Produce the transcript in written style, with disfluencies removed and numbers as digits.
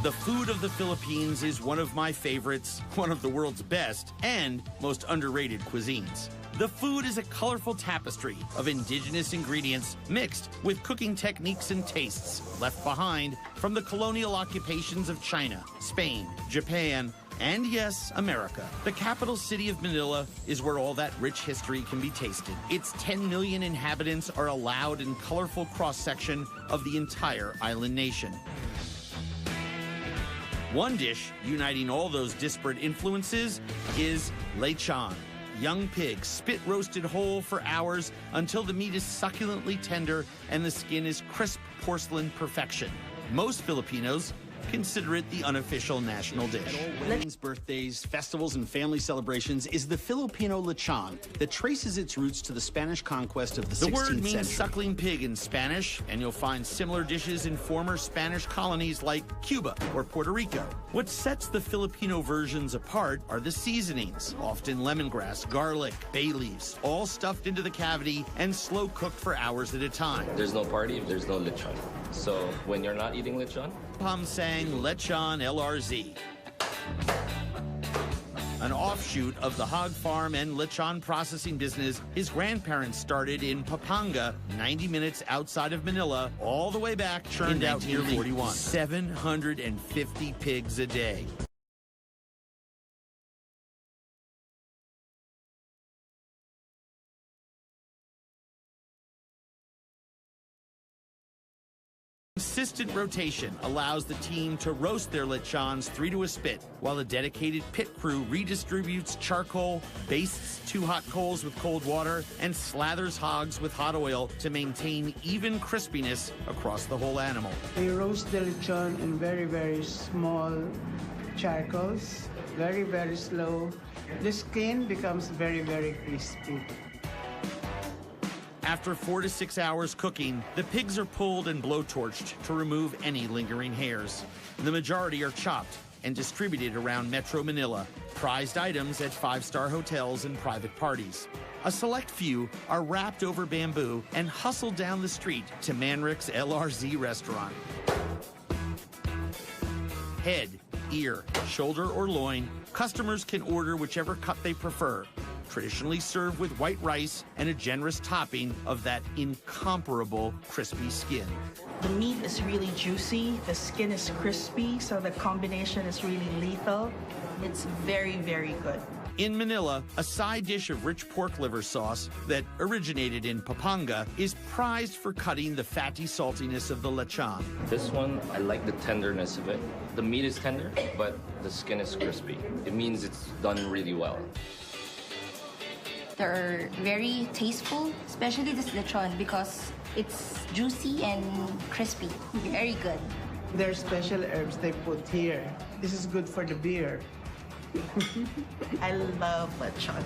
The food of the Philippines is one of my favorites, one of the world's best, and most underrated cuisines. The food is a colorful tapestry of indigenous ingredients mixed with cooking techniques and tastes left behind from the colonial occupations of China, Spain, Japan, and yes, America. The capital city of Manila is where all that rich history can be tasted. Its 10 million inhabitants are a loud and colorful cross-section of the entire island nation. One dish uniting all those disparate influences is lechon. Young pigs spit roasted whole for hours until the meat is succulently tender and the skin is crisp porcelain perfection. Most Filipinos consider it the unofficial national dish. At all weddings, birthdays, festivals, and family celebrations is the Filipino lechon that traces its roots to the Spanish conquest of the 16th century. The word means suckling pig in Spanish, and you'll find similar dishes in former Spanish colonies like Cuba or Puerto Rico. What sets the Filipino versions apart are the seasonings, often lemongrass, garlic, bay leaves, all stuffed into the cavity and slow cooked for hours at a time. There's no party if there's no lechon. So when you're not eating lechon, Pambansang Lechon LRZ. An offshoot of the hog farm and lechon processing business his grandparents started in Pampanga, 90 minutes outside of Manila, all the way back, churned out nearly 750 pigs a day. Consistent rotation allows the team to roast their lechons 3 to a spit, while a dedicated pit crew redistributes charcoal, bastes 2 hot coals with cold water, and slathers hogs with hot oil to maintain even crispiness across the whole animal. They roast the lechon in very, very small charcoals, very, very slow. The skin becomes very, very crispy. After 4 to 6 hours cooking, the pigs are pulled and blowtorched to remove any lingering hairs. The majority are chopped and distributed around Metro Manila, prized items at 5-star hotels and private parties. A select few are wrapped over bamboo and hustled down the street to Manrick's LRZ restaurant. Head, ear, shoulder, or loin, customers can order whichever cut they prefer. Traditionally served with white rice and a generous topping of that incomparable crispy skin. The meat is really juicy, the skin is crispy, so the combination is really lethal. It's very, very good. In Manila, a side dish of rich pork liver sauce that originated in Pampanga is prized for cutting the fatty saltiness of the lechon. this one, I like the tenderness of it. The meat is tender, but the skin is crispy. It means it's done really well. They're very tasteful, especially this lechon because it's juicy and crispy. Very good. There are special herbs they put here. This is good for the beer. I love lechon.